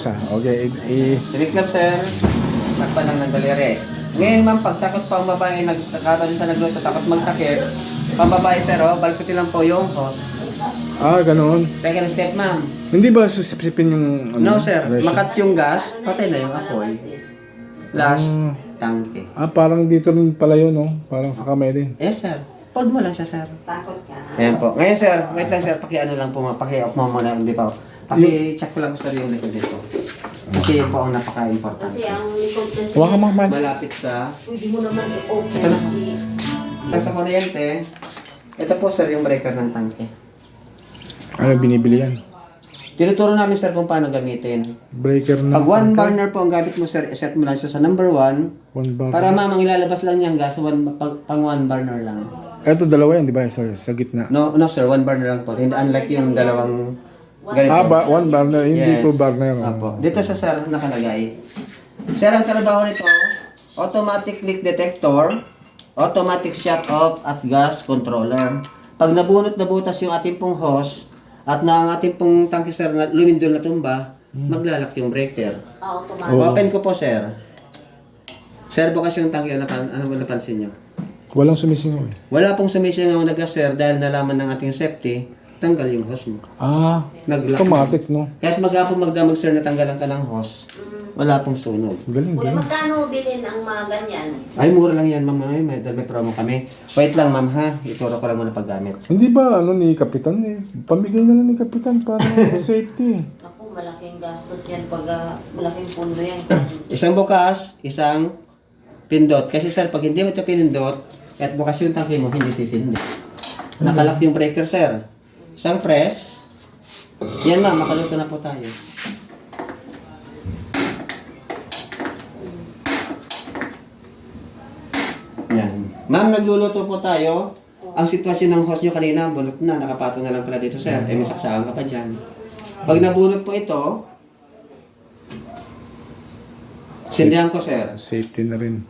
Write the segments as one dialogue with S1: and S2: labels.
S1: Okay,
S2: Siniklap, sir. Takpan lang ng daliri. Ngayon, ma'am, pag takot pa ang babae, nagtakatan sa nagluto, takot magtakip. Pang babae, sir, balkutin lang po yung hose.
S1: ganoon.
S2: Second step, ma'am.
S1: Hindi ba susipsipin yung...
S2: No, sir.
S1: pressure?
S2: Makat yung gas, patay na yung apoy. Last,
S1: Ah.
S2: tangke.
S1: Parang dito rin pala yun, no? Parang sa kamay din.
S2: Yes, sir. Hold mo lang siya, sir.
S3: Takot ka.
S2: Ayan po. Ngayon, sir, wait lang, sir. Paki-ano lang po, paki-off mo muna, hindi pa. Paki-check ko lang, sir, yung likod dito. Kasi yun po ang napaka-importante.
S3: Kasi ang likod kasi,
S1: Huwag ka man.
S2: Malapit sa...
S3: pwede mo naman i-off.
S2: Ito na. Sa kuryente, ito po, sir, yung breaker ng tangke.
S1: Ano binibili yan?
S2: Tinuturo namin, sir, kung paano gamitin.
S1: Breaker na.
S2: Pag one burner po ang gamit mo, sir, set mo lang siya sa number 1.
S1: One bar.
S2: Para mamang ilalabas lang niyang gas, pang one burner lang.
S1: Ito dalawa yan, di ba? Sa gitna.
S2: No, sir, one burner lang po. Hindi unlike yung dalawang ganito.
S1: One bar na. Hindi two bar na yun.
S2: Apo. Dito sa sir, nakalagay. Sir, ang trabaho nito, automatic leak detector, automatic shut off at gas controller. Pag nabunot na butas yung ating pong hose, at na ang ating pong tangke, sir, na lumindol na tumba, maglalak yung breaker.
S3: Automatic.
S2: Open ko po, sir. Sir, bukas yung tangke, ano mo napansin nyo?
S1: Walang sumisingaw eh.
S2: Wala pong sumisingaw na gas, sir, dahil nalaman ng ating safety, tanggal yung hose mo. Nag-lock.
S1: Automatic, no?
S2: Kahit magdamag, sir, natanggalan ka ng hose, wala pong sunog.
S1: Galing,
S3: Kuya,
S1: galing.
S3: magkano bilhin ang mga ganyan?
S2: Ay, mura lang yan, ma'am. May promo kami. Wait lang, ma'am, ha? Ituro ko lang muna paggamit.
S1: Hindi ba ni Kapitan eh? Pamigay na lang ni Kapitan para safety.
S3: Ako, malaking gastos yan pag malaking pundo yan.
S2: Isang bukas, isang pindot. Kasi, sir, pag hindi mo ito pinindot, at bukas yung tangke mo, hindi sisindi. Nakalock yung breaker, sir. Isang press. Yan, ma'am. Makaluto na po tayo. Yan. Ma'am, nagluluto po tayo. Ang sitwasyon ng host nyo kanina, bunot na. Nakapatong na lang pala dito, sir. Eh, may saksakan ka pa dyan. Pag nabunot po ito, sindihan ko, sir.
S1: Safety na rin.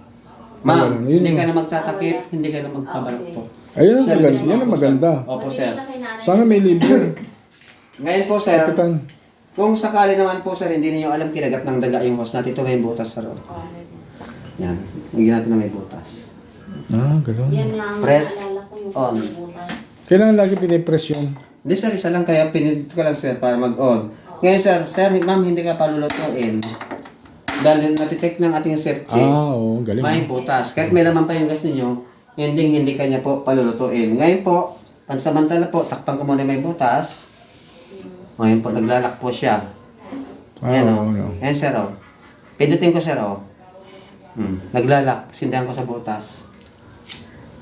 S2: Ma'am,
S1: Yun
S2: hindi
S1: yun.
S2: ka na magtatakip, hindi ka na magpabalok po.
S1: Ayun ang
S2: Sir,
S1: maganda.
S2: mismo
S1: Yan ang
S2: po,
S1: maganda.
S2: Opo, sir.
S1: Sana may libre.
S2: Ngayon po, sir,
S1: Kapitan.
S2: kung sakali naman po, sir, hindi niyo alam kinagat ng daga yung host natin, ito may butas, sir. Yan. Bigyan natin na may butas.
S1: Ganun.
S3: Yan nga ang
S2: Press
S3: naalala ko yung
S2: on.
S3: butas.
S1: Kailangan lagi pinipress yun.
S2: Hindi, sir, isa lang kaya pinindot ko lang, sir, para mag-on. Ngayon, sir, ma'am, hindi ka palulutuin. Dahil natitake ng ating safety,
S1: Oo, galing.
S2: may butas. Kahit may laman pa yung gas ninyo, hindi kanya po palulutuin. Ngayon po, pansamantala po, takpan ko muna may butas. Ngayon po, naglalak po siya. Ayan, o.
S1: no.
S2: Ayan, sir, o. Pindutin ko, sir, o. Naglalak. Sindahan ko sa butas.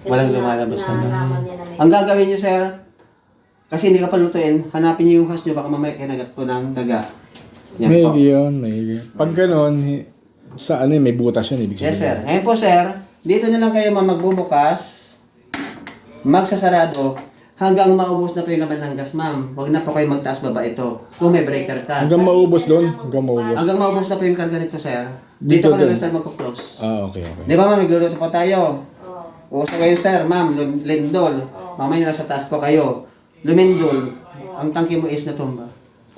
S2: Walang lumalabas na gas.
S3: Nalaman niya na may
S2: Ang gagawin nyo, sir, kasi hindi ka palutuin, hanapin nyo yung host nyo, baka mamaya kinagat po ng daga. Yan
S1: May
S2: po.
S1: yun, may. Pag ganun, sa ano may butas yun, ibig
S2: Yes, sir.
S1: sabihin.
S2: Ngayon po, sir, dito na lang kayo magbubukas, magsasarado, hanggang maubos na po yung laman ng gas, ma'am. Huwag na po kayo magtaas baba ito. Kung may breaker ka.
S1: Hanggang maubos doon, hanggang maubos.
S2: Hanggang maubos na po yung karga nito, sir.
S1: Dito
S2: Dito ka na
S1: din.
S2: lang, sir, magkuklose.
S1: Okay.
S2: Di ba, ma'am? Nagluluto po tayo.
S3: Oo.
S2: Uso kayo, sir, ma'am. Lindol. Mamaya nasa taas po kayo. Lumindol. Ang tangke mo is natumba.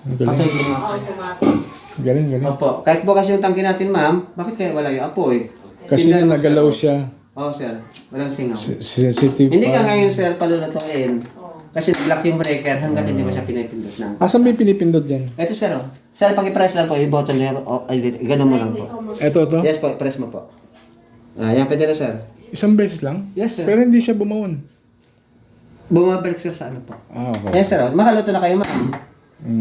S1: Ang
S2: Patay
S1: galing.
S2: din mo.
S3: Automatic.
S1: Galing.
S2: Opo. Kahit bukas yung tangke natin, ma'am, bakit kaya wala yung apoy?
S1: Kasi
S2: Sindahan mo,
S1: nagalaw
S2: sir.
S1: siya.
S2: Oo, sir. Walang singaw.
S1: Sensitive
S2: Hindi ka
S1: pa.
S2: ngayon, sir, palulutuin.
S3: Oo.
S2: Kasi block yung breaker hanggat hindi mo siya pinipindot na.
S1: Asan may pinipindot dyan?
S2: Ito, sir, oh. Sir, pag-press lang po, yung button niya, gano'n mo lang po.
S1: Ito, to?
S2: Yes po, press mo po. Yan, pwede na, sir.
S1: Isang beses lang?
S2: Yes, sir.
S1: Pero hindi siya bumaon.
S2: Bumabalik, sir, sa ano po.
S1: Okay.
S2: Yes, sir, oh. Makaluto na kayo, ma'am.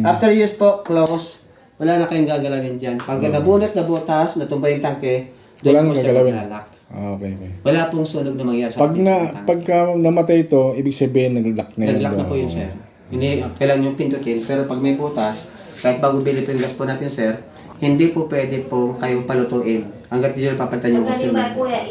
S2: After use po, close. Wala na kayong gagalawin dyan. Pag nabunot na butas, natumba yung tangke,
S1: Wala
S2: doon
S1: na
S2: po siya
S1: gagalawin.
S2: maglalak.
S1: Okay.
S2: Wala pong sunog na mangyari sa ating tangke.
S1: Pagka namatay ito, ibig sabihin nag-lock na yan.
S2: Nag-lock na po yun, sir. Hindi, kailangan yung pindutin. Pero pag may butas, kahit bago bilip yung gas po natin, sir, hindi po pwede po kayong palutuin. Hanggat hindi nyo papalitan yung
S3: Pag
S2: gusto
S3: halimbawa, kuya,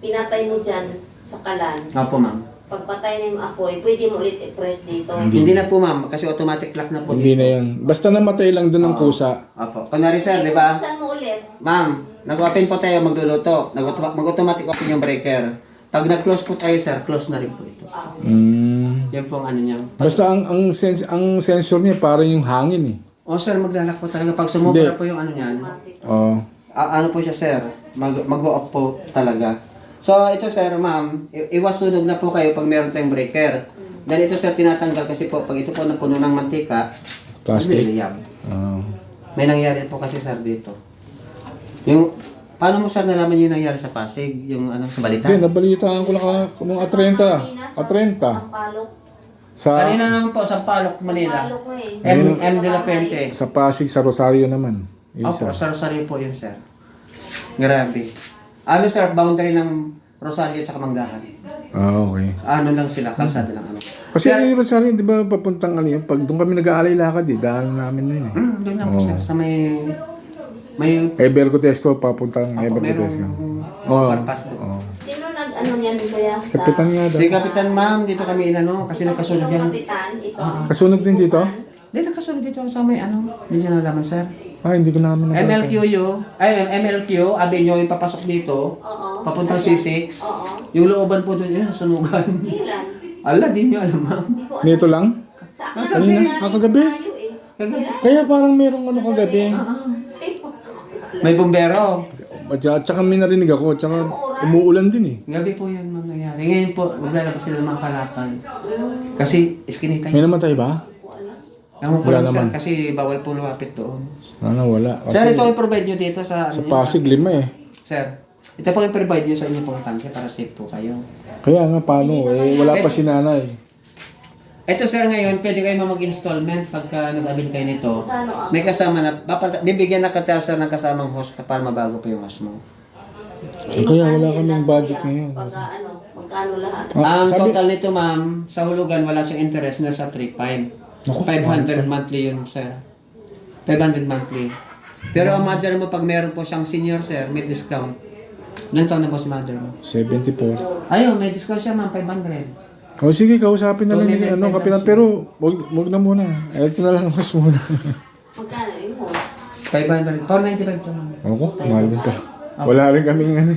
S3: pinatay mo dyan sa kalan.
S2: Opo, ma'am.
S3: Pagpatay na yung apoy, pwede mo ulit i-press dito.
S2: Hindi na po, ma'am. Kasi automatic lock na po.
S1: Hindi na yan. Basta namatay lang doon ng kusa.
S2: Opo. Kunwari, sir, di ba?
S3: Saan mo ulit?
S2: Ma'am, nag-open po tayo magluluto. Mag-automatic open yung breaker. Pag nag-close po tayo, sir, close na rin po ito.
S1: Mm.
S2: Yan po ang ano niya.
S1: Basta ang sensor niya parang yung hangin eh.
S2: O sir, maglalak po talaga. Pag sumobra
S1: Hindi.
S2: po yung ano niyan,
S3: Automatic.
S1: Oo.
S2: ano po siya sir, mag-off po talaga. So ito sir, ma'am, iwas sunog na po kayo pag meron tayong breaker. Dahil ito sir, tinatanggal kasi po, pag ito po napuno ng mantika,
S1: Plastic.
S2: nagliliyab.
S1: Oo.
S2: May nangyari po kasi sir dito. Yung, paano mo sir nalaman yung nangyari sa Pasig? Yung ano, sa balita?
S1: Hindi, nabalitaan ko lang nung Atrenta. Atrenta.
S3: Sampalok.
S1: Sa,
S2: Kanina naman po, sa Palok, Manila.
S3: Sampalok mo eh.
S2: M. de la Puente.
S1: sa Pasig, sa Rosario naman.
S2: Opo,
S1: Isa.
S2: sa Rosario po yun, sir. Grabe. Ano, sir, boundary ng Rosario at Manggahan.
S1: Okay.
S2: Ano lang sila, kalsada lang ano.
S1: Kasi
S2: Sir,
S1: yung Rosario, di ba papuntang ano yun? Pag doon kami nag-aalay lakad daanan namin yun eh.
S2: doon lang po,
S1: Oo.
S2: sir. Sa may
S1: Eber Cotesco, papuntang Eber
S2: merong
S1: Cotesco. Oo.
S2: overpass po.
S1: Oo.
S3: Sino nag-ano niyan kaya sa...
S1: Kapitan nga daw.
S2: Si Kapitan Ma'am, dito kami inano, kasi nakasunod
S3: Itong
S2: yan.
S3: kapitan, ito.
S1: Kasunog din dito?
S2: Hindi, nakasunod dito sa may ano. Hindi nyo nalaman, sir.
S1: Hindi ko naman
S2: MLQ, Avenue yung papasok dito.
S3: Oo.
S2: Papuntang
S3: Ayan.
S2: C6.
S3: Oo.
S2: Yung looban po doon, yun, nasunugan.
S3: Kailan?
S2: Ala, di nyo alam, ma'am.
S3: Hindi ko alam.
S1: Nito lang?
S3: Sa akin,
S1: Kanina? Kagabi?
S3: tayo eh. Kailan?
S1: Kaya parang merong ano kagabi.
S2: May bumbero.
S1: At saka may narinig ako, at saka umuulan din eh.
S2: Gabi po yun, ma'am, nangyari. Ngayon po, maglalabas sila ng mga kalakal. Kasi, iskinita
S1: May namatay ba?
S2: Ewan ko
S1: Wala
S2: lang, sir,
S1: naman.
S2: kasi bawal po lumapit doon.
S1: Wala.
S2: Sir,
S1: Kasi
S2: ito i-provide nyo dito sa...
S1: sa Pasig, 5 eh.
S2: Sir, ito po i-provide nyo sa inyo pong tangke para safe po kayo.
S1: Kaya nga, paano? Wala pa si nanay.
S2: Ito sir, ngayon, pwede kayo mag-installment pagka nag-abil kayo nito.
S3: Magkano ang-
S2: May kasama na, bibigyan na kita sir ng kasamang host para mabago po yung host mo.
S1: Kaya wala kaming budget ngayon.
S3: Pagka ano, magkano lahat?
S2: Ang
S1: Sabi-
S2: total nito ma'am, sa hulugan wala siyang interest na sa 3.5.
S1: Naku,
S2: 500 monthly yun sir. 500 monthly. Pero ang mother mo, pag meron po siyang senior sir, may discount. Ilan taon na po si mother mo?
S1: 74.
S2: Ayun, may discount siya ma'am, 500.
S1: O sige, kausapin na lang ni
S2: Donate
S1: Kapitan.
S2: lang
S1: Pero, wag na muna. Ito na lang mas muna.
S3: Magkano yung host?
S2: 500. 495 to ma'am.
S1: Ako, mahal din pa. Wala rin kaming ano.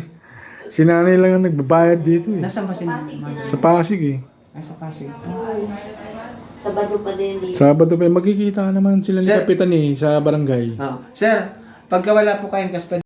S1: Si nanay lang ang nagbabayad dito eh.
S2: Nasaan ba si
S3: Pasig
S2: mother?
S1: Sa Pasig eh.
S2: Ay, sa Pasig.
S3: Sabado pa din dito.
S1: Sabado pa, magkikita naman sila ni
S2: Sir.
S1: Kapitan eh, sa barangay.
S2: Sir, pagka wala po kayong cash,